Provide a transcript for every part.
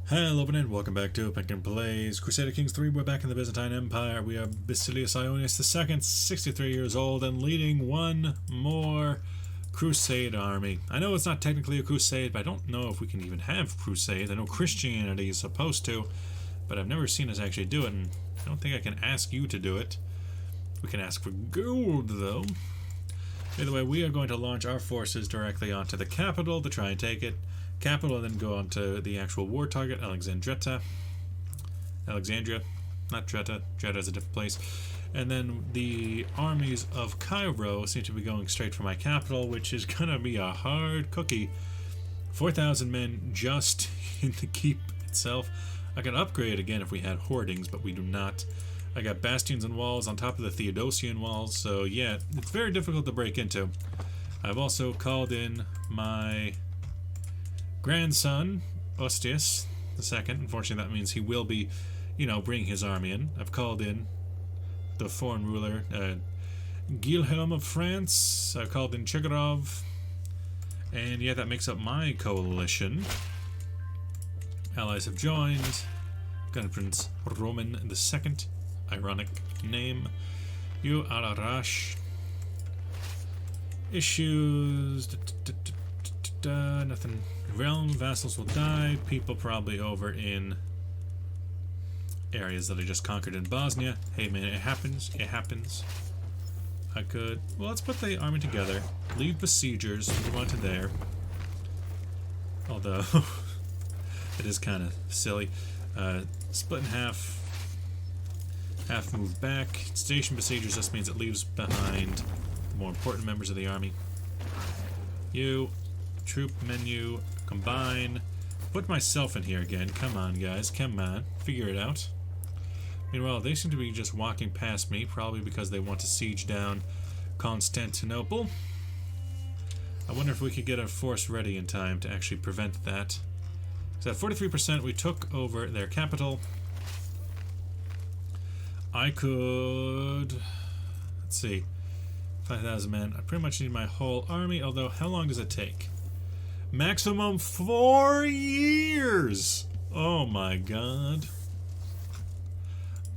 Hello and welcome back to Open Plays Crusader Kings III. We're back in the Byzantine Empire. We are Basilius Ionius II, 63 years old, and leading one more crusade army. I know it's not technically a crusade, but I don't know if we can even have crusades. I know Christianity is supposed to, but I've never seen us actually do it, and I don't think I can ask you to do it. We can ask for gold, though. Either way, we are going to launch our forces directly onto the capital to try and take it. Capital, and then go on to the actual war target, Alexandria, not Dreta. Dreta is a different place. And then the armies of Cairo seem to be going straight for my capital, which is gonna be a hard cookie. 4,000 men just in the keep itself. I could upgrade again if we had hoardings, but we do not. I got bastions and walls on top of the Theodosian walls, so yeah, it's very difficult to break into. I've also called in my grandson, Ostius II. Unfortunately, that means he will be, bringing his army in. I've called in the foreign ruler, Guilhelm of France. I've called in Chigurov. And yeah, that makes up my coalition. Allies have joined. Gun Prince Roman II. Ironic name. You Al-Arash. Issues. Nothing. Realm vassals will die. People probably over in areas that I just conquered in Bosnia. Hey man, it happens. It happens. I could. Well, let's put the army together. Leave besiegers. Move on to there. Although it is kind of silly. Split in half. Half move back. Station besiegers just means it leaves behind the more important members of the army. You. Troop menu, combine. Put myself in here again. Come on, guys. Come on. Figure it out. Meanwhile, they seem to be just walking past me, probably because they want to siege down Constantinople. I wonder if we could get our force ready in time to actually prevent that. So at 43%, we took over their capital. I could... Let's see. 5,000 men. I pretty much need my whole army, although how long does it take? Maximum 4 years! Oh my god.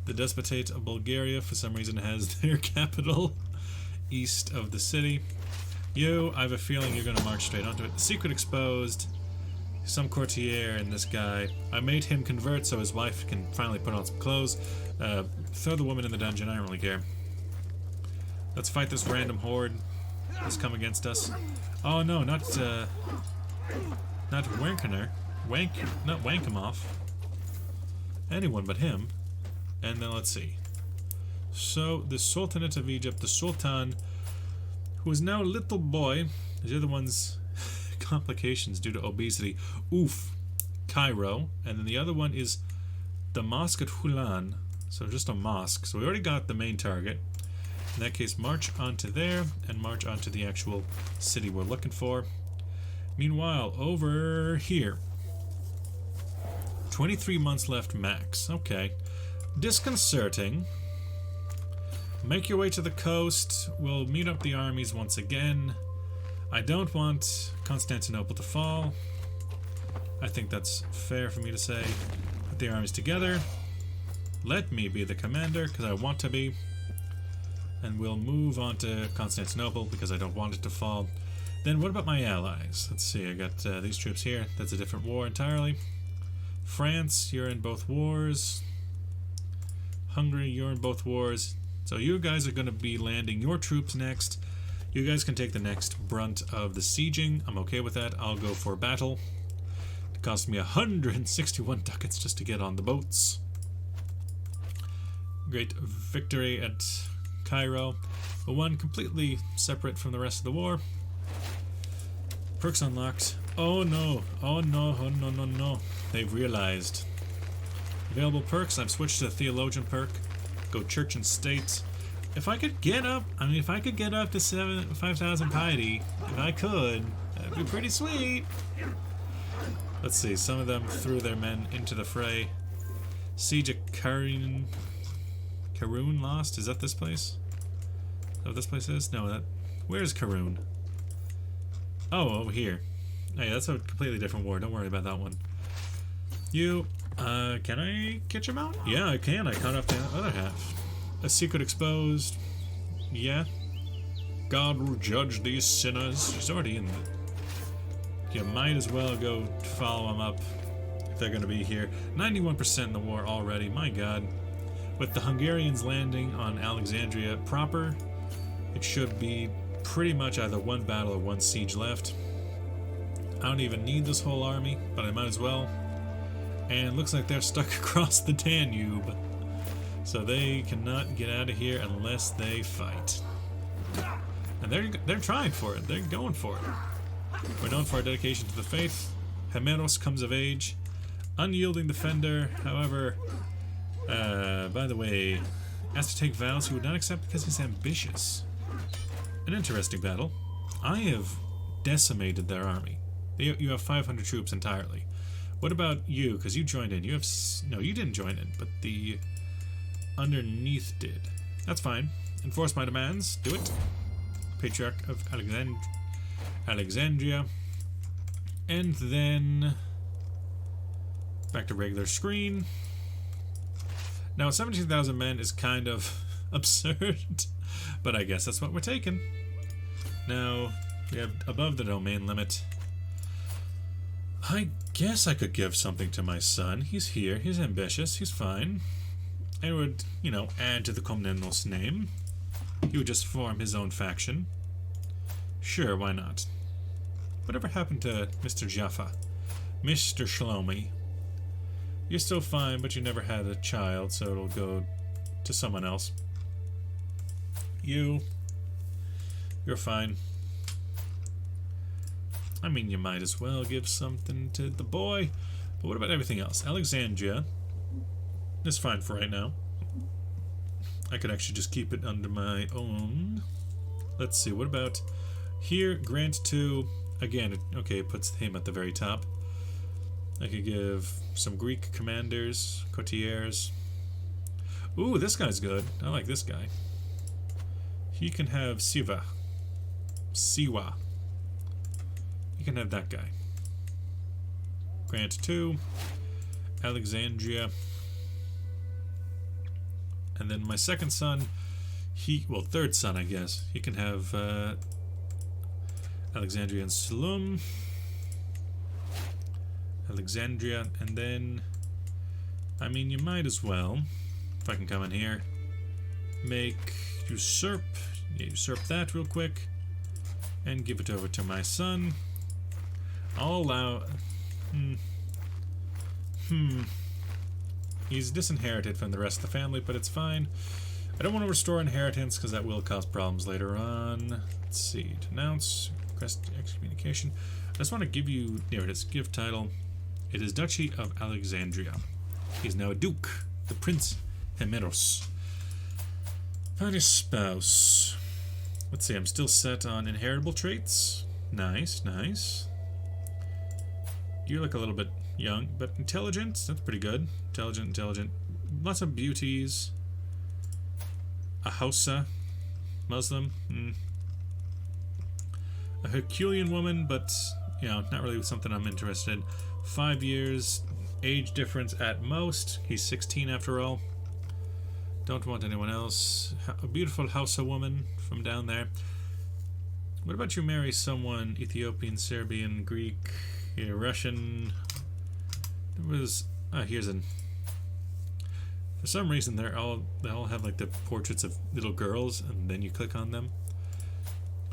The Despotate of Bulgaria, for some reason, has their capital east of the city. I have a feeling you're going to march straight onto it. The secret exposed. Some courtier and this guy. I made him convert so his wife can finally put on some clothes. Throw the woman in the dungeon, I don't really care. Let's fight this random horde that's come against us. Oh no, not Wankener. Not Wankamov. Anyone but him. And then let's see. So, the Sultanate of Egypt, the Sultan, who is now a little boy. The other one's complications due to obesity. Oof. Cairo. And then the other one is the mosque at Hulan. So just a mosque. So we already got the main target. In that case, march onto there, and march onto the actual city we're looking for. Meanwhile, over here. 23 months left max. Okay. Disconcerting. Make your way to the coast. We'll meet up the armies once again. I don't want Constantinople to fall. I think that's fair for me to say. Put the armies together. Let me be the commander, because I want to be. And we'll move on to Constantinople because I don't want it to fall. Then what about my allies? Let's see, I got these troops here. That's a different war entirely. France, you're in both wars. Hungary, you're in both wars. So you guys are going to be landing your troops next. You guys can take the next brunt of the sieging. I'm okay with that. I'll go for battle. It cost me 161 ducats just to get on the boats. Great victory at Cairo, but one completely separate from the rest of the war. Perks unlocked. Oh no, oh no, oh no, no, no. They've realized. Available perks, I've switched to the Theologian perk. Go Church and State. If I could get up, if I could get up to 5,000 piety, if I could, that'd be pretty sweet. Let's see, some of them threw their men into the fray. Siege at Karoun lost? Is that this place? Is that what this place is? No, that... Where's Karoun? Oh, over here. Hey, that's a completely different war. Don't worry about that one. Can I catch him out? Yeah, I can. I caught up the other half. A secret exposed. Yeah. God will judge these sinners. He's already in the... You might as well go follow him up if they're going to be here. 91% in the war already. My God. With the Hungarians landing on Alexandria proper, it should be pretty much either one battle or one siege left. I don't even need this whole army, but I might as well. And looks like they're stuck across the Danube. So they cannot get out of here unless they fight. And they're trying for it. They're going for it. We're known for our dedication to the faith. Komnenos comes of age. Unyielding defender, however, by the way, has to take vows he would not accept because he's ambitious. An interesting battle. I have decimated their army. You have 500 troops entirely. What about you? Because you joined in. You have... No, you didn't join in, but the underneath did. That's fine. Enforce my demands. Do it. Patriarch of Alexandria. And then... back to regular screen. Now, 17,000 men is kind of absurd, but I guess that's what we're taking. Now, we have above the domain limit. I guess I could give something to my son. He's here. He's ambitious. He's fine. I would, you know, add to the Komnenos name. He would just form his own faction. Sure, why not? Whatever happened to Mr. Jaffa? Mr. Shlomi? You're still fine, but you never had a child, so it'll go to someone else. You're fine. I mean, you might as well give something to the boy. But what about everything else? Alexandria is fine for right now. I could actually just keep it under my own. Let's see, what about here? Grant to, again, it puts him at the very top. I could give some Greek commanders, courtiers. Ooh, this guy's good. I like this guy. He can have Siwa. He can have that guy. Grant 2. Alexandria. And then my second son, third son, I guess. He can have Alexandria and Salum. Alexandria, and then, I mean, you might as well, if I can come in here, make usurp that real quick, and give it over to my son. I'll allow, he's disinherited from the rest of the family, but it's fine. I don't want to restore inheritance because that will cause problems later on. Let's see, denounce, request excommunication. I just want to give you, there it is, give title. It is Duchy of Alexandria. He is now a duke, the Prince Komnenos. Find a spouse. Let's see, I'm still set on inheritable traits. Nice, nice. You look a little bit young, but intelligent, that's pretty good. Intelligent. Lots of beauties. A Hausa. Muslim. A Herculean woman, but, you know, not really something I'm interested in. 5 years, age difference at most. He's 16 after all. Don't want anyone else. A beautiful Hausa woman from down there. What about you marry someone Ethiopian, Serbian, Greek, Russian? There was here's an. For some reason they all have like the portraits of little girls, and then you click on them.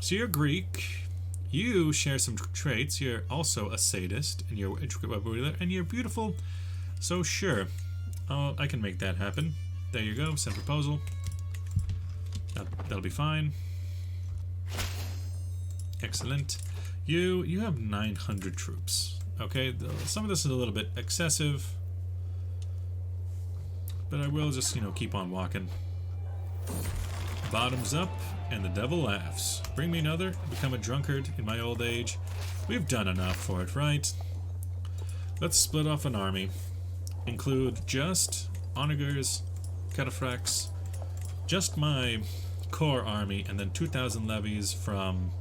So you're Greek. You share some traits. You're also a sadist, and you're intricate web ruler, and you're beautiful. So sure, I can make that happen. There you go. Send proposal. That'll be fine. Excellent. You have 900 troops. Okay, some of this is a little bit excessive, but I will just, keep on walking. Bottoms up, and the devil laughs. Bring me another, become a drunkard in my old age. We've done enough for it, right? Let's split off an army. Include just onagers, cataphracts, just my core army, and then 2,000 levies from...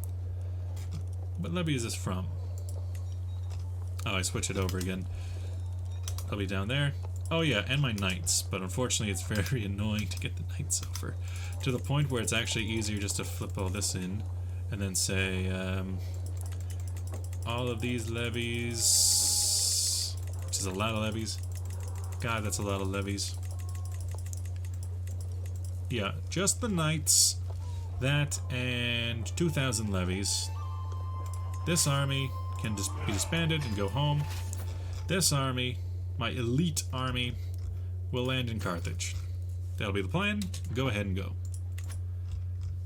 What levy is this from? Oh, I switch it over again. I'll be down there. Oh yeah, and my knights, but unfortunately it's very annoying to get the knights over. To the point where it's actually easier just to flip all this in and then say, all of these levies, which is a lot of levies. God, that's a lot of levies. Yeah, just the knights, that, and 2,000 levies. This army can just be disbanded and go home. This army, my elite army, will land in Carthage. That'll be the plan. Go ahead and go.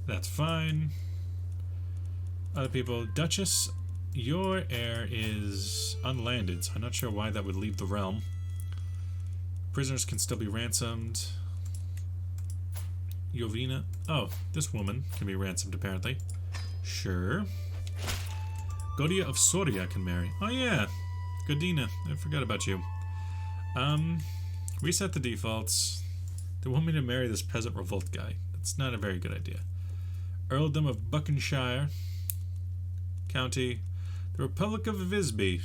That's fine. Other people, Duchess, your heir is unlanded, so I'm not sure why that would leave the realm. Prisoners can still be ransomed. Jovina. Oh, this woman can be ransomed apparently. Sure. Godia of Soria can marry. Oh yeah. Godina. I forgot about you. Reset the defaults. They want me to marry this peasant revolt guy. That's not a very good idea. Earldom of Buckinghamshire. County. The Republic of Visby.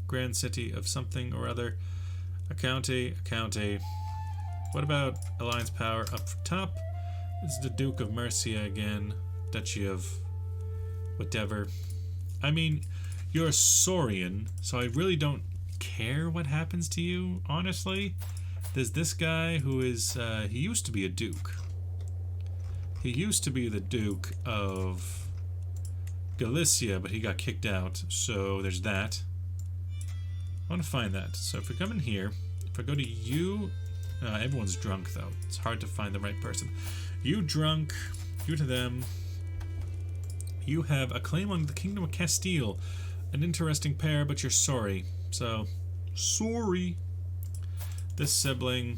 Grand city of something or other. A county. A county. What about alliance power up top? It's the Duke of Mercia again. Duchy of whatever. I mean, you're a Saurian, so I really don't care what happens to you, honestly. There's this guy who is, he used to be a duke. He used to be the Duke of Galicia, but he got kicked out, so there's that. I want to find that. So if we come in here, if I go to you, everyone's drunk though. It's hard to find the right person. You drunk, you to them. You have a claim on the Kingdom of Castile. An interesting pair, but you're sorry. So, sorry. This sibling,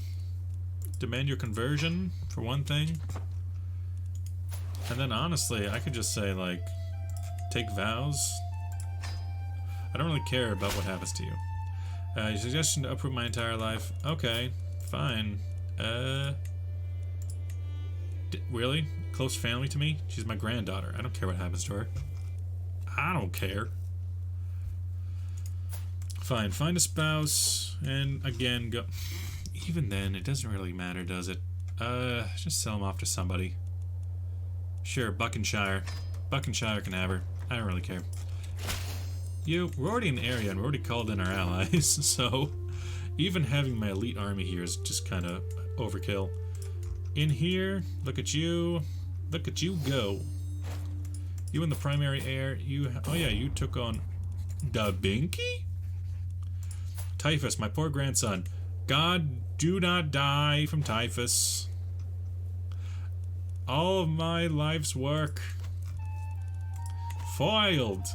demand your conversion, for one thing. And then honestly, I could just say, like, take vows. I don't really care about what happens to you. Your suggestion to uproot my entire life. Okay, fine. Really? Close family to me? She's my granddaughter. I don't care what happens to her. I don't care. Fine, find a spouse, and again, go. Even then, it doesn't really matter, does it? Just sell him off to somebody. Sure, Buckinghamshire. Buckinghamshire can have her. I don't really care. We're already in the area, and we're already called in our allies, so even having my elite army here is just kind of overkill. In here, look at you. Look at you go. You and the primary heir, oh yeah, you took on Da Binky? Typhus, my poor grandson. God, do not die from typhus. All of my life's work foiled.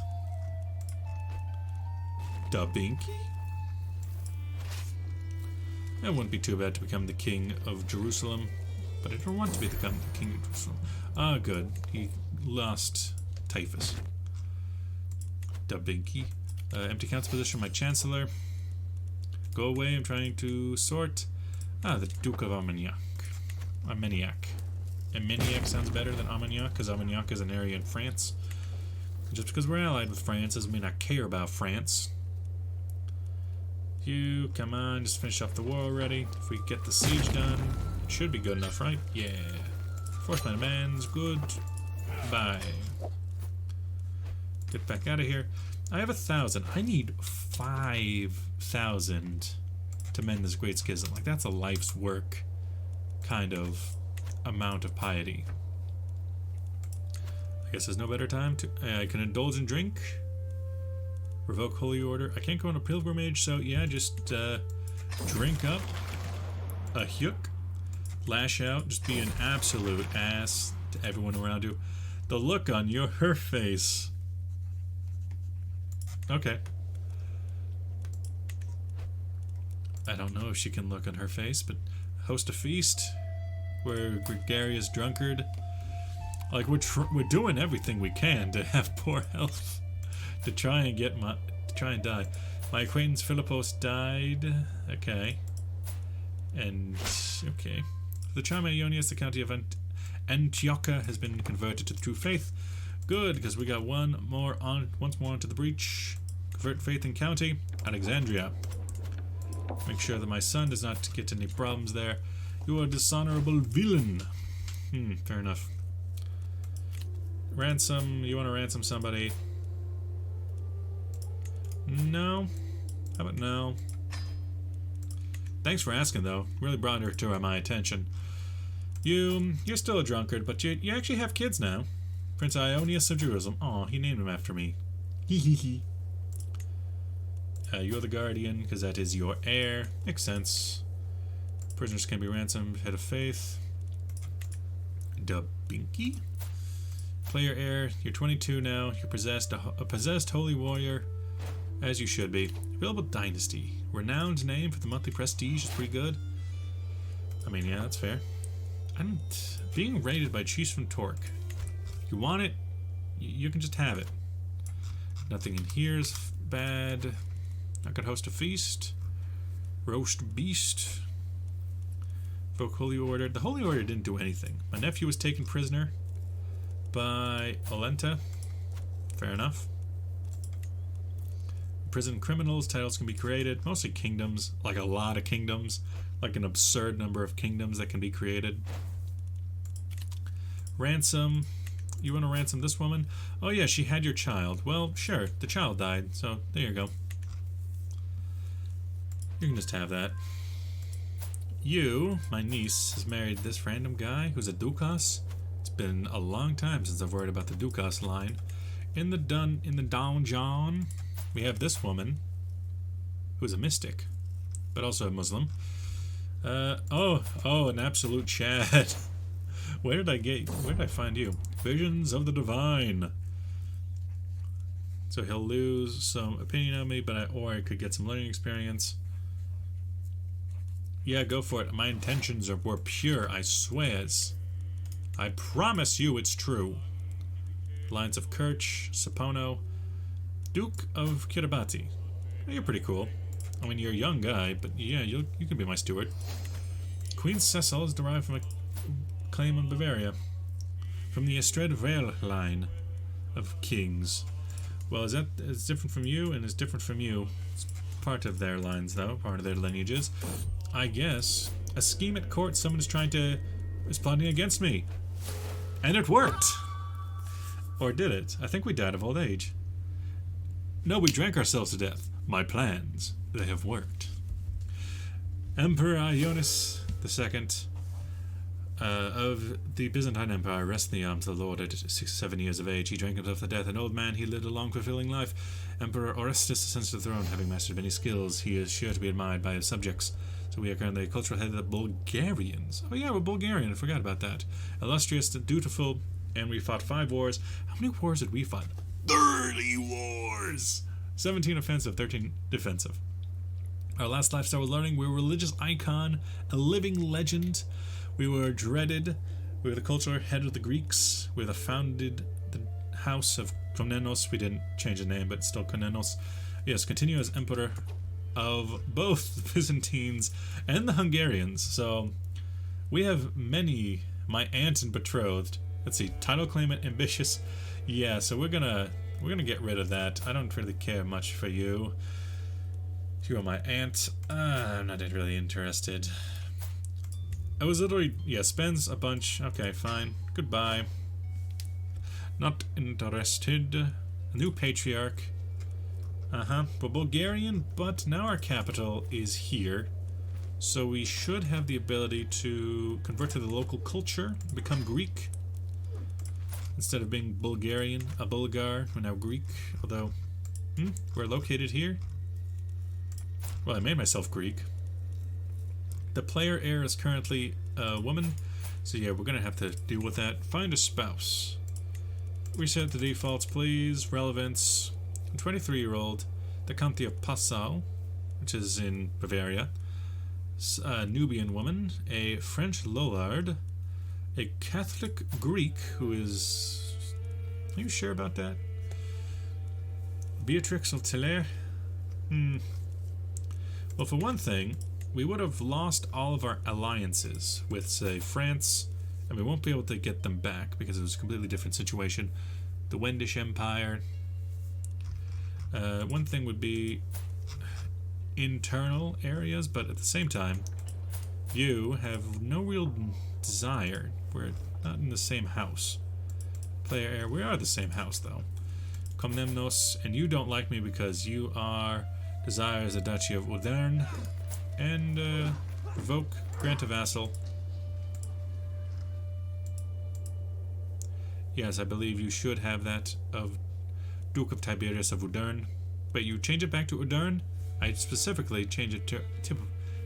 Da Binky? It wouldn't be too bad to become the king of Jerusalem, but I don't want to become the king of Jerusalem. Ah, good. He lost typhus. Da Binky. Empty council position, my chancellor. Go away, I'm trying to sort. Ah, the Duke of Armagnac. Armagnac. Armagnac sounds better than Armagnac, because Armagnac is an area in France. Just because we're allied with France doesn't mean I care about France. You, come on, just finish off the war already. If we get the siege done, it should be good enough, right? Yeah. Force my demands, good. Bye. Get back out of here. I have 1,000. I need 5,000 to mend this great schism. Like, that's a life's work kind of amount of piety. I guess there's no better time to... I can indulge in drink. Revoke holy order. I can't go on a pilgrimage, so yeah, just drink up. A hyuk. Lash out. Just be an absolute ass to everyone around you. The look on her face. Okay. I don't know if she can look on her face, but host a feast. We're gregarious drunkard. Like, we're doing everything we can to have poor health. to try and die. My acquaintance Philippos died. Okay. And, okay. The Charma Ionius, the county of Antiochia, has been converted to the true faith. Good, because we got once more onto the breach. Convert faith in county. Alexandria. Make sure that my son does not get any problems there. You are a dishonorable villain. Fair enough. Ransom. You want to ransom somebody? No. How about no? Thanks for asking, though. Really brought her to my attention. You're still a drunkard, but you actually have kids now. Prince Ionius of Jerusalem. Aw, he named him after me. Hee hee hee. You're the guardian, because that is your heir. Makes sense. Prisoners can be ransomed. Head of faith. Dubinky. Player heir. You're 22 now. You're possessed. A possessed holy warrior. As you should be. Available Dynasty. Renowned name for the monthly prestige is pretty good. I mean, yeah, that's fair. Being raided by chiefs from Torque. If you want it, you can just have it. Nothing in here is bad. I could host a feast. Roast beast. Folk Holy Order. The Holy Order didn't do anything. My nephew was taken prisoner by Olenta. Fair enough. Prison criminals. Titles can be created. Mostly kingdoms. Like a lot of kingdoms. Like an absurd number of kingdoms that can be created. Ransom. You want to ransom this woman? Oh yeah, she had your child. Well, sure. The child died. So, there you go. You can just have that. You, my niece, has married this random guy who's a Dukas. It's been a long time since I've worried about the Dukas line. In the donjon, we have this woman who's a mystic, but also a Muslim. An absolute Chad. Where did I find you? Visions of the Divine. So he'll lose some opinion on me, or I could get some learning experience. Yeah, go for it. My intentions were pure, I swears. I promise you it's true. Lines of Kirch, Sapono, Duke of Kiribati. Oh, you're pretty cool. I mean, you're a young guy, but yeah, you can be my steward. Queen Cecil is derived from a claim in Bavaria. From the Estred line of kings. Well, it's different from you, and it's different from you. It's part of their lines, though, part of their lineages. I guess. A scheme at court, someone is plotting against me. And it worked! Or did it? I think we died of old age. No, we drank ourselves to death. My plans, they have worked. Emperor Ionis II of the Byzantine Empire rests in the arms of the Lord at 67 years of age. He drank himself to death, an old man. He lived a long, fulfilling life. Emperor Orestes ascends to the throne, having mastered many skills. He is sure to be admired by his subjects. So we are currently the cultural head of the Bulgarians. Oh yeah, we're Bulgarian. I forgot about that. Illustrious, dutiful, and we fought 5 wars. How many wars did we fight? 30 wars! 17 offensive, 13 defensive. Our last lifestyle was learning. We were a religious icon, a living legend. We were dreaded. We were the cultural head of the Greeks. We founded the house of Komnenos. We didn't change the name, but still Komnenos. Yes, continue as emperor of both the Byzantines and the Hungarians. So we have many. My aunt and betrothed. Let's see, title claimant, ambitious. Yeah, so we're gonna get rid of that. I don't really care much for you. You are my aunt. I'm not really interested. I was literally, spends a bunch. Okay, fine. Goodbye. Not interested. A new patriarch. We're Bulgarian, but now our capital is here. So we should have the ability to convert to the local culture, become Greek. Instead of being Bulgarian, a Bulgar, we're now Greek. Although, we're located here. Well, I made myself Greek. The player heir is currently a woman. So yeah, we're going to have to deal with that. Find a spouse. Reset the defaults, please. Relevance. A 23-year-old. The County of Passau, which is in Bavaria. A Nubian woman. A French Lollard. A Catholic Greek who is... Are you sure about that? Beatrix of Teller? Well, for one thing, we would have lost all of our alliances with, say, France, and we won't be able to get them back because it was a completely different situation. The Wendish Empire. One thing would be... internal areas, but at the same time, you have no real desire. We're not in the same house. Player heir, we are the same house though. Komnenos, and you don't like me because you are desires the Duchy of Udern, and revoke, grant a vassal. Yes, I believe you should have that of Duke of Tiberius of Udern. But you change it back to Udern? I specifically change it to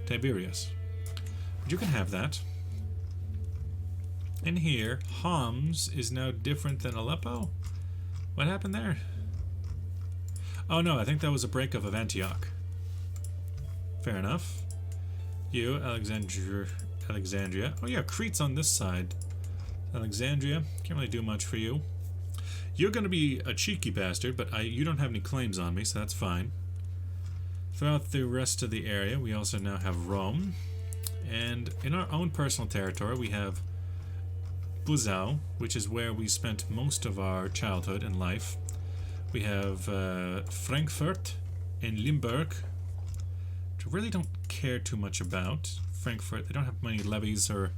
Tiberius. But you can have that. In here, Homs is now different than Aleppo? What happened there? Oh no, I think that was a breakup of Antioch. Fair enough. You, Alexandria. Oh yeah, Crete's on this side. Alexandria, can't really do much for you. You're going to be a cheeky bastard, but you don't have any claims on me, so that's fine. Throughout the rest of the area, we also now have Rome. And in our own personal territory, we have Buzau, which is where we spent most of our childhood and life. We have Frankfurt and Limburg, which I really don't care too much about. Frankfurt, they don't have many levies or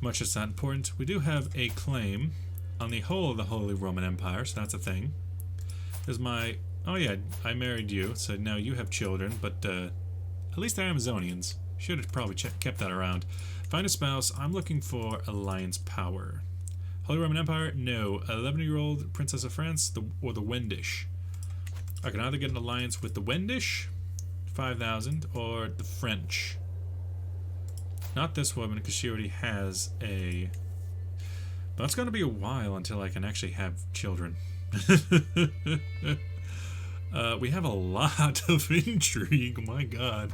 much that's that important. We do have a claim on the whole of the Holy Roman Empire, so that's a thing. There's my... Oh yeah, I married you, so now you have children, but at least they're Amazonians. Should have probably kept that around. Find a spouse. I'm looking for alliance power. Holy Roman Empire? No. 11-year-old Princess of France or the Wendish. I can either get an alliance with the Wendish, 5,000, or the French. Not this woman, because she already has a... But it's going to be a while until I can actually have children. We have a lot of intrigue, my god.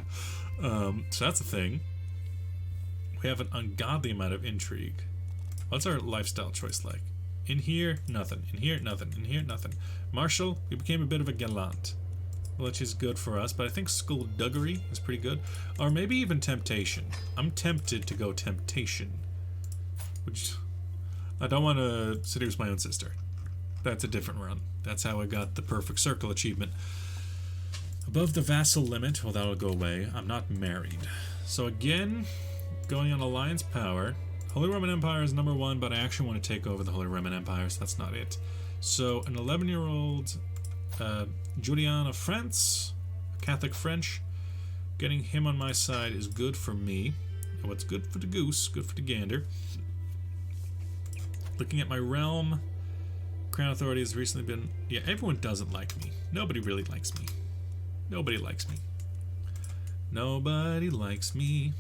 So that's a thing. We have an ungodly amount of intrigue. What's our lifestyle choice like? In here, nothing. In here, nothing. In here, nothing. Marshall, we became a bit of a gallant, which is good for us, but I think skullduggery is pretty good. Or maybe even temptation. I'm tempted to go temptation. Which, I don't want to seduce my own sister. That's a different run. That's how I got the perfect circle achievement. Above the vassal limit, well, that'll go away. I'm not married. So again, going on alliance power. Holy Roman Empire is number 1, but I actually want to take over the Holy Roman Empire, so that's not it. So an 11-year-old Julian of France, Catholic French, getting him on my side is good for me. And what's good for the goose, good for the gander. Looking at my realm, Crown Authority has recently been... Yeah, everyone doesn't like me. Nobody really likes me. Nobody likes me. Nobody likes me.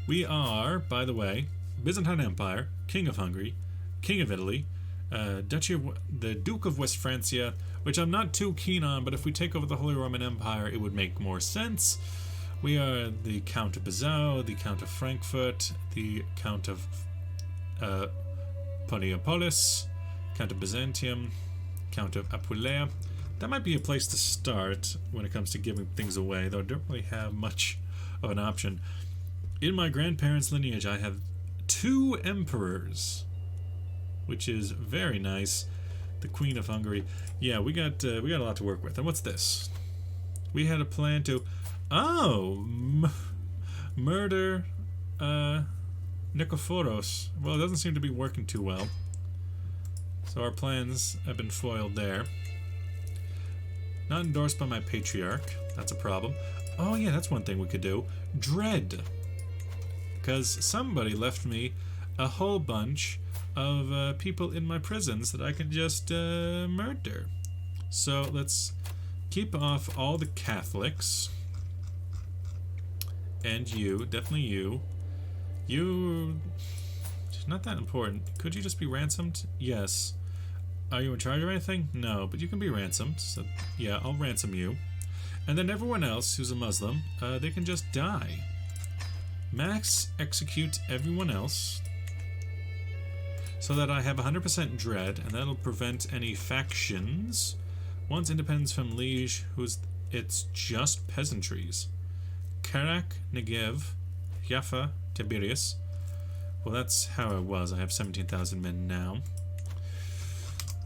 We are, by the way, Byzantine Empire, King of Hungary, King of Italy, the Duke of West Francia, which I'm not too keen on, but if we take over the Holy Roman Empire, it would make more sense. We are the Count of Buzau, the Count of Frankfurt, the Count of Poliopolis, Count of Byzantium, Count of Apulia. That might be a place to start when it comes to giving things away, though I don't really have much of an option. In my grandparents' lineage, I have 2 emperors, which is very nice. The Queen of Hungary. Yeah, we got a lot to work with. And what's this? We had a plan to, murder Nikephoros. Well, it doesn't seem to be working too well. So our plans have been foiled there. Not endorsed by my patriarch. That's a problem. Oh yeah, that's one thing we could do. Dread. Because somebody left me a whole bunch of people in my prisons that I can just murder. So let's keep off all the Catholics. And you, definitely you. You... not that important. Could you just be ransomed? Yes. Are you in charge of anything? No, but you can be ransomed. So yeah, I'll ransom you. And then everyone else who's a Muslim, they can just die. Max execute everyone else so that I have 100% dread, and that'll prevent any factions. Once independence from Liege, it's just peasantries. Karak, Negev, Jaffa, Tiberius. Well, that's how it was. I have 17,000 men now.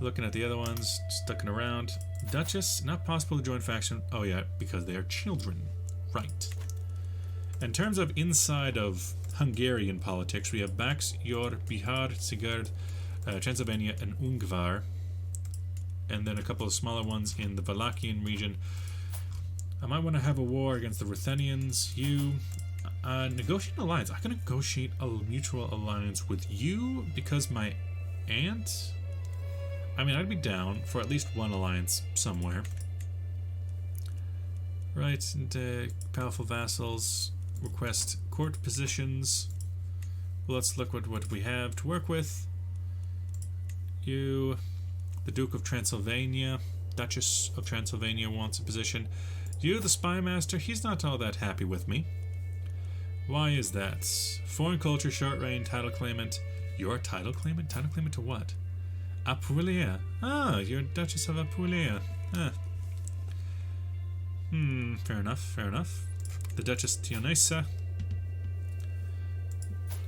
Looking at the other ones, just looking around. Duchess, not possible to join faction. Oh yeah, because they are children. Right. In terms of inside of Hungarian politics, we have Bax, Yor, Bihar, Sigurd, Transylvania, and Ungvar. And then a couple of smaller ones in the Wallachian region. I might want to have a war against the Ruthenians. You negotiate an alliance. I can negotiate a mutual alliance with you because my aunt. I mean, I'd be down for at least one alliance somewhere. Right, and powerful vassals request court positions. Well, let's look at what we have to work with. You, the Duke of Transylvania, Duchess of Transylvania wants a position. You, the Spy Master, he's not all that happy with me. Why is that? Foreign culture, short reign, title claimant. Your title claimant? Title claimant to what? Apulia. Ah, you're Duchess of Apulia. Ah. Fair enough, fair enough. The Duchess Tionesa.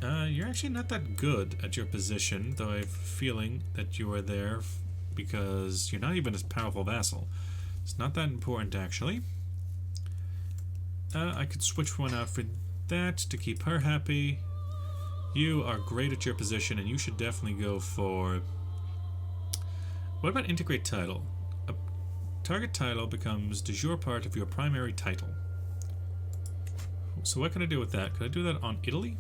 You're actually not that good at your position, though I have a feeling that you are there because you're not even a powerful vassal. It's not that important, actually. I could switch one out for that to keep her happy. You are great at your position, and you should definitely go for... What about integrate title? A target title becomes de jure part of your primary title. So what can I do with that? Could I do that on Italy?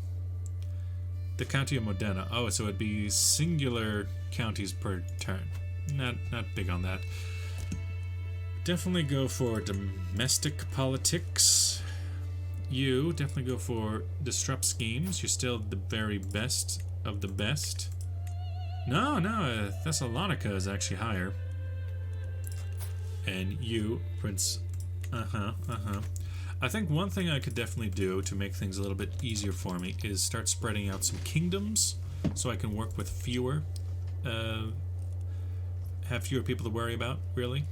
The county of Modena. Oh, so it'd be singular counties per turn. Not big on that. Definitely go for domestic politics. You definitely go for disrupt schemes. You're still the very best of the best. No, Thessalonica is actually higher. And you, Prince... I think one thing I could definitely do to make things a little bit easier for me is start spreading out some kingdoms so I can work with fewer... have fewer people to worry about, really.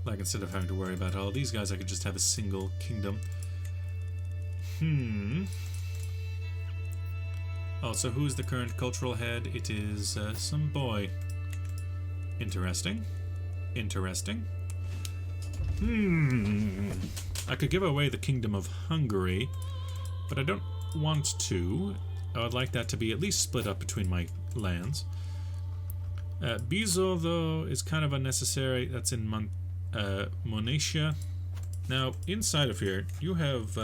Like, instead of having to worry about all these guys, I could just have a single kingdom. Oh, so who's the current cultural head? It is some boy. Interesting. Interesting. I could give away the Kingdom of Hungary, but I don't want to. I would like that to be at least split up between my lands. Bizo, though, is kind of unnecessary. That's in Monatia. Now, inside of here, you have...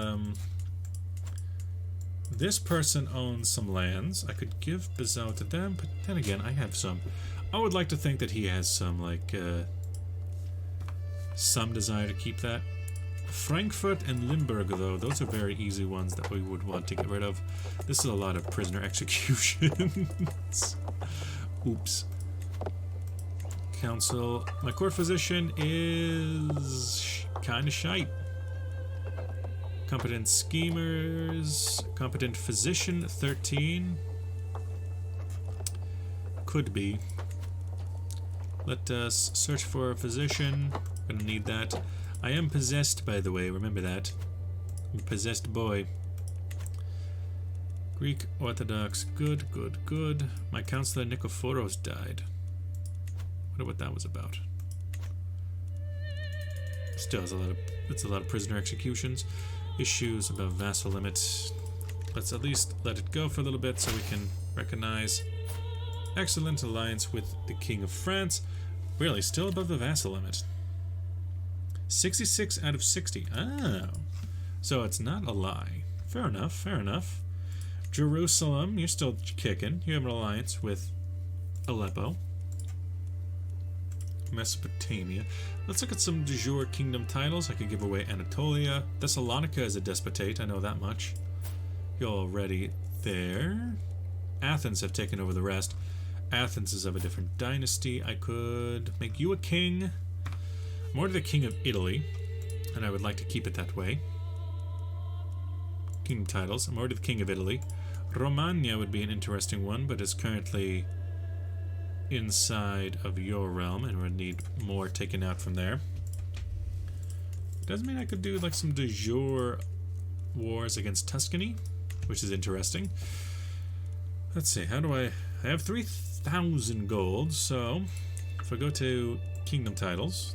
this person owns some lands. I could give Bizo to them, but then again, I have some. I would like to think that he has some, like, some desire to keep that. Frankfurt and Limburg, though, those are very easy ones that we would want to get rid of. This is a lot of prisoner executions. Oops. Council. My court physician is kind of shite. Competent schemers. Competent physician, 13. Could be. Let us search for a physician. Gonna need that. I am possessed, by the way. Remember that. I'm a possessed boy. Greek Orthodox. Good, good, good. My counselor Nikephoros died. Wonder what that was about. Still has it's a lot of prisoner executions. Issues about vassal limits. Let's at least let it go for a little bit so we can recognize. Excellent alliance with the King of France. Really, still above the vassal limit. 66 out of 60. Oh. So it's not a lie. Fair enough, fair enough. Jerusalem, you're still kicking. You have an alliance with Aleppo. Mesopotamia. Let's look at some de jure kingdom titles. I could give away Anatolia. Thessalonica is a despotate, I know that much. You're already there. Athens have taken over the rest. Athens is of a different dynasty. I could make you a king. I'm already the king of Italy, and I would like to keep it that way. Kingdom titles. I'm already the king of Italy. Romagna would be an interesting one, but is currently inside of your realm, and would need more taken out from there. Doesn't mean I could do like some de jure wars against Tuscany, which is interesting. Let's see, how do I have 3,000 gold, so if I go to kingdom titles.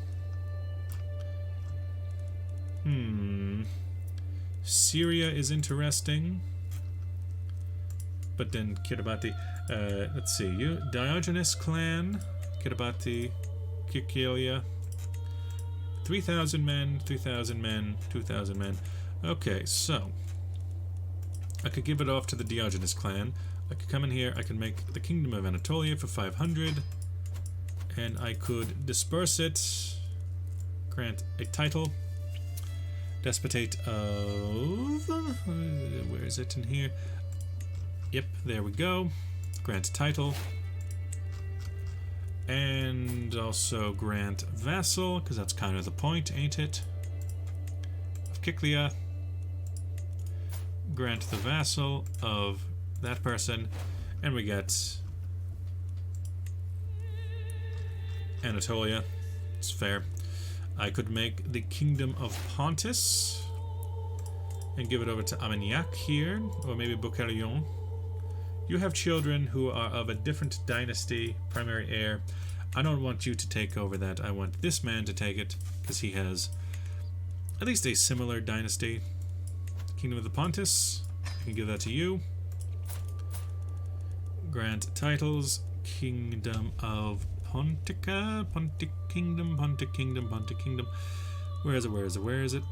Syria is interesting. But then Kiribati, let's see, you Diogenes clan, Kiribati, Kikelia, 3,000 men, 3,000 men, 2,000 men. Okay, so I could give it off to the Diogenes clan. I could come in here, I could make the Kingdom of Anatolia for 500, and I could disperse it, grant a title, Despotate of... where is it in here? Yep, there we go. Grant a title. And also grant vassal, because that's kind of the point, ain't it? Of Kiklia. Grant the vassal of that person. And we get Anatolia. It's fair. I could make the Kingdom of Pontus and give it over to Armagnac here, or maybe Boucarion. You have children who are of a different dynasty, primary heir. I don't want you to take over that. I want this man to take it, because he has at least a similar dynasty. Kingdom of the Pontus, I can give that to you. Grant titles, Kingdom of Pontica, Pontic Kingdom, Pontic Kingdom, Pontic Kingdom. Where is it, where is it, where is it?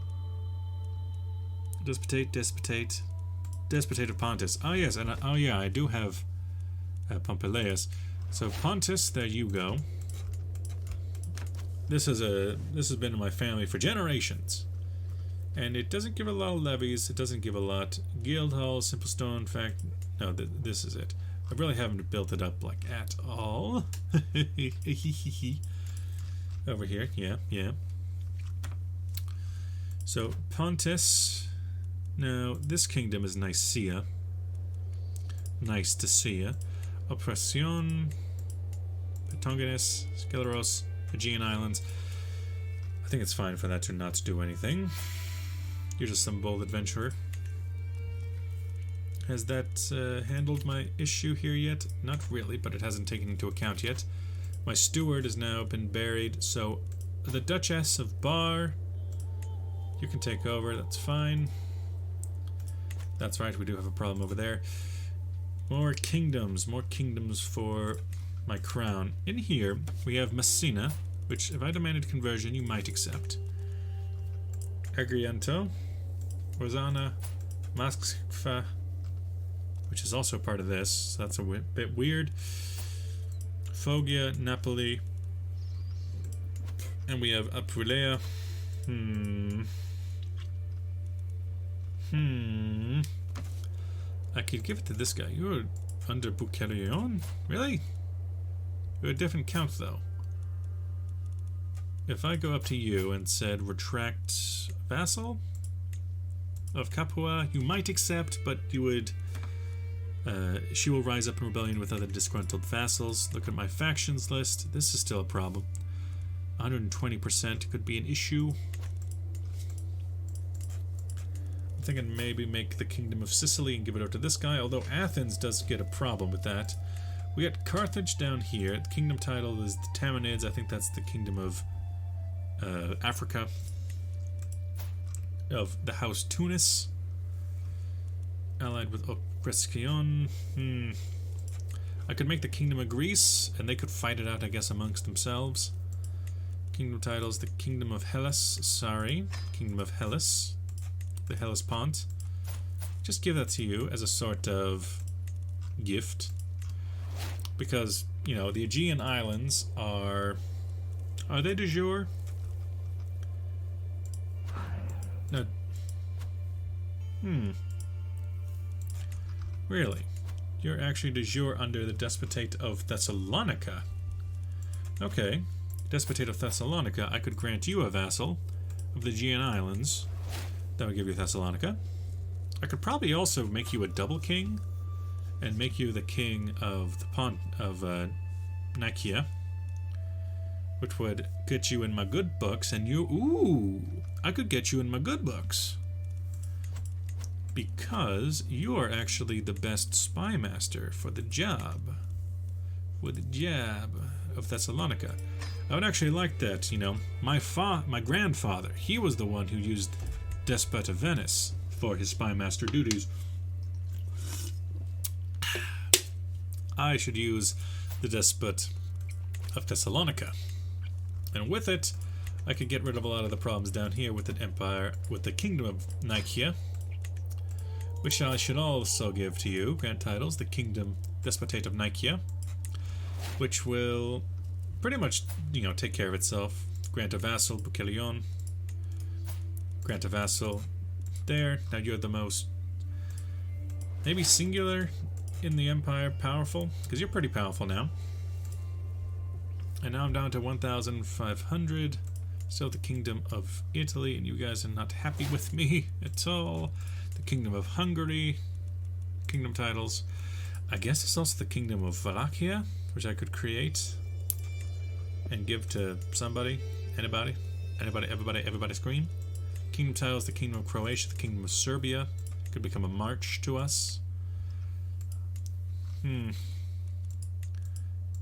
Despotate, Despotate. Despotate of Pontus. Oh yes, and oh yeah, I do have Pompeius. So Pontus, there you go. This has been in my family for generations, and it doesn't give a lot of levies. It doesn't give a lot. Guildhall, Simple Stone, fact. No, this is it. I really haven't built it up like at all. Over here, yeah. So Pontus. Now, this kingdom is Nicaea. Nice to see ya. Oppression, Petongenes, Skeleros, Aegean Islands. I think it's fine for that to not do anything. You're just some bold adventurer. Has that handled my issue here yet? Not really, but it hasn't taken into account yet. My steward has now been buried, so the Duchess of Bar, you can take over, that's fine. That's right, we do have a problem over there. More kingdoms for my crown. In here, we have Messina, which if I demanded conversion, you might accept. Agrigento, Rosanna, Moskva, which is also part of this, so that's a bit weird. Foggia, Napoli, and we have Apulia. I could give it to this guy. You're under Boucarion? Really? You're a different count, though. If I go up to you and said, retract vassal of Capua, you might accept, but you would... she will rise up in rebellion with other disgruntled vassals. Look at my factions list. This is still a problem. 120% could be an issue. I'm thinking maybe make the Kingdom of Sicily and give it over to this guy, although Athens does get a problem with that. We got Carthage down here. The kingdom title is the Tamanids. I think that's the Kingdom of Africa. Of the House Tunis. Allied with Oppression. I could make the Kingdom of Greece, and they could fight it out, I guess, amongst themselves. Kingdom titles, the Kingdom of Hellas. Sorry. Kingdom of Hellas. The Hellespont. Just give that to you as a sort of gift. Because, you know, the Aegean Islands are they de jure? No. Really? You're actually de jure under the Despotate of Thessalonica. Okay. Despotate of Thessalonica, I could grant you a vassal of the Aegean Islands. That would give you Thessalonica. I could probably also make you a double king and make you the king of the Nicaea, which would get you in my good books, and I could get you in my good books because you are actually the best spy master for the job of Thessalonica. I would actually like that, you know. My grandfather, he was the one who used Despot of Venice for his spymaster duties. I should use the Despot of Thessalonica. And with it, I could get rid of a lot of the problems down here with the empire, with the kingdom of Nicaea, which I should also give to you, grant titles, the kingdom despotate of Nicaea, which will pretty much, you know, take care of itself. Grant a vassal, Bukelion. Grant a vassal there. Now you're the most, maybe singular in the empire, powerful, because you're pretty powerful now. And now I'm down to 1,500. Still the kingdom of Italy, and you guys are not happy with me at all. The kingdom of Hungary. Kingdom titles. I guess it's also the kingdom of Wallachia, which I could create and give to somebody, anybody, everybody scream. Kingdom titles, the kingdom of Croatia, the kingdom of Serbia. Could become a march to us.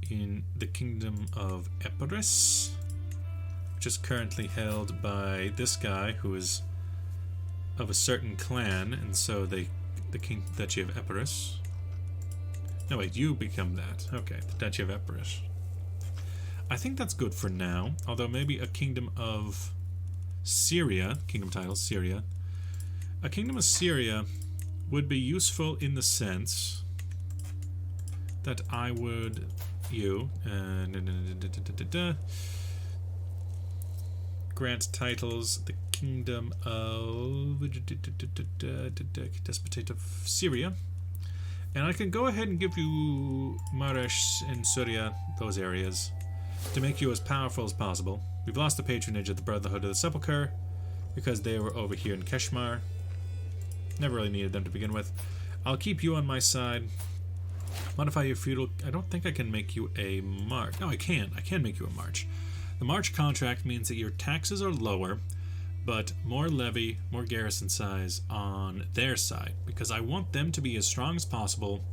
In the kingdom of Epirus, which is currently held by this guy who is of a certain clan, and so the Duchy of Epirus. No wait, you become that. Okay, the Duchy of Epirus. I think that's good for now, although maybe a kingdom of Syria, kingdom title, Syria. A kingdom of Syria would be useful in the sense that I would, grant titles, the kingdom of Despotate of Syria. And I can go ahead and give you Marash and Syria, those areas, to make you as powerful as possible. We've lost the patronage of the Brotherhood of the Sepulchre because they were over here in Keshmar. Never really needed them to begin with. I'll keep you on my side. Modify your feudal. I don't think I can make you a march. No, I can. I can make you a march. The march contract means that your taxes are lower, but more levy, more garrison size on their side, because I want them to be as strong as possible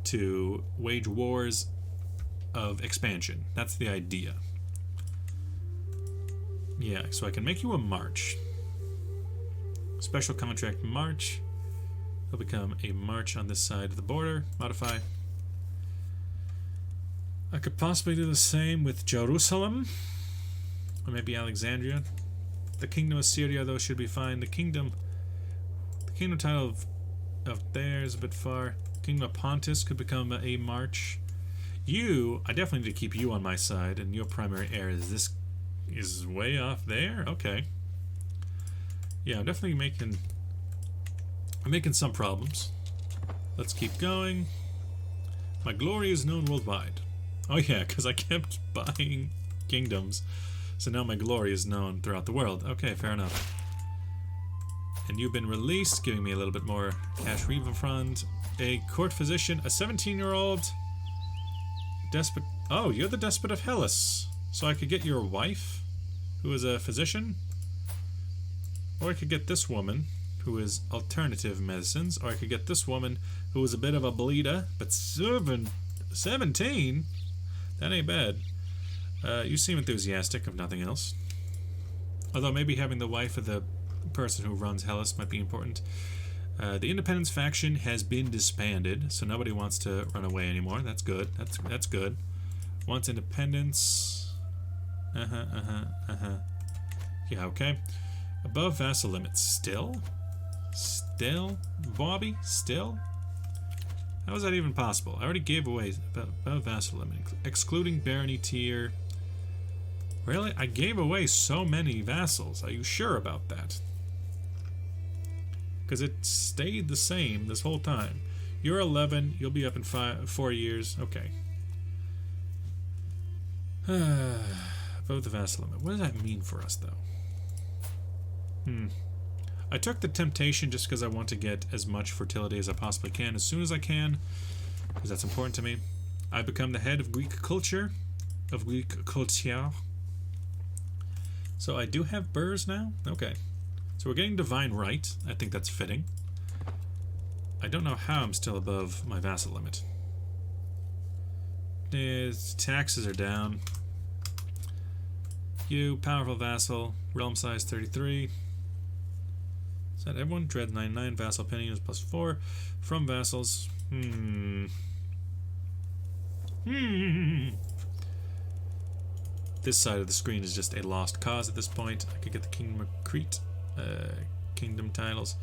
to wage wars of expansion. That's the idea. Yeah, so I can make you a march. Special contract march. It'll become a march on this side of the border. Modify. I could possibly do the same with Jerusalem, or maybe Alexandria. The kingdom of Syria, though, should be fine. The kingdom title of there is a bit far. Kingdom of Pontus could become a march. I definitely need to keep you on my side, and your primary heir is way off there. Okay. Yeah, I'm definitely making some problems. Let's keep going. My glory is known worldwide. Oh yeah, because I kept buying kingdoms. So now my glory is known throughout the world. Okay, fair enough. And you've been released, giving me a little bit more cash refund. A court physician, a 17-year-old despot. Oh, you're the despot of Hellas. So I could get your wife, who is a physician. Or I could get this woman, who is alternative medicines. Or I could get this woman, who is a bit of a bleeder. But 17? That ain't bad. You seem enthusiastic, if nothing else. Although maybe having the wife of the person who runs Hellas might be important. The Independence faction has been disbanded, so nobody wants to run away anymore. That's good. That's good. Wants independence. Yeah, okay. Above vassal limits. Still? Bobby? Still? How is that even possible? I already gave away above vassal limit, excluding barony tier. Really? I gave away so many vassals. Are you sure about that? Because it stayed the same this whole time. You're 11. You'll be up in 4 years. Okay. Above the vassal limit. What does that mean for us, though? I took the temptation just because I want to get as much fertility as I possibly can as soon as I can, because that's important to me. I become the head of Greek culture, So I do have burrs now? Okay. So we're getting divine right. I think that's fitting. I don't know how I'm still above my vassal limit. Taxes are down. You, powerful vassal, realm size 33. Is that everyone? Dread 99, vassal opinions +4 from vassals. This side of the screen is just a lost cause at this point. I could get the Kingdom of Crete, kingdom titles.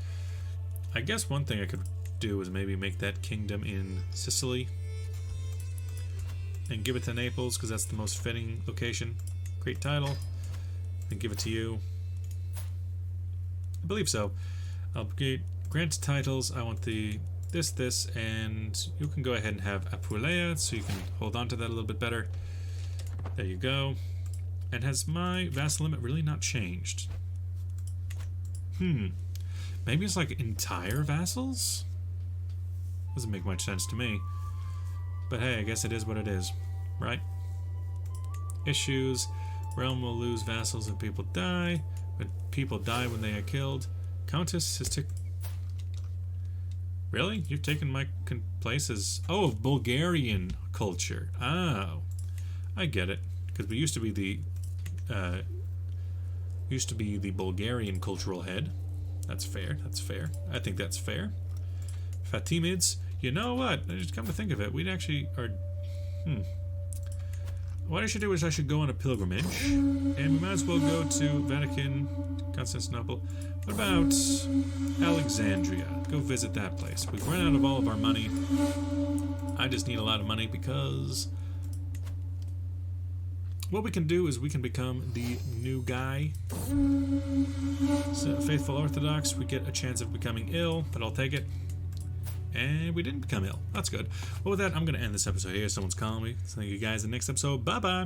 I guess one thing I could do is maybe make that kingdom in Sicily and give it to Naples because that's the most fitting location. Great title. And give it to you. I believe so. I'll grant titles. I want the this, and you can go ahead and have Apuleia, so you can hold on to that a little bit better. There you go. And has my vassal limit really not changed? Maybe it's like entire vassals? Doesn't make much sense to me. But hey, I guess it is what it is, right? Issues. Realm will lose vassals if people die, but people die when they are killed. Countess has Really? You've taken my place as... Oh, Bulgarian culture. Oh. I get it. Because we used to be the Bulgarian cultural head. That's fair. That's fair. I think that's fair. Fatimids. You know what? Just come to think of it, we'd actually are... What I should do is I should go on a pilgrimage, and we might as well go to Vatican, Constantinople. What about Alexandria? Go visit that place. We've run out of all of our money. I just need a lot of money because what we can do is we can become the new guy. So, faithful Orthodox, we get a chance of becoming ill, but I'll take it. And we didn't become ill. That's good. Well, with that, I'm going to end this episode here. Someone's calling me. So thank you guys in the next episode. Bye-bye.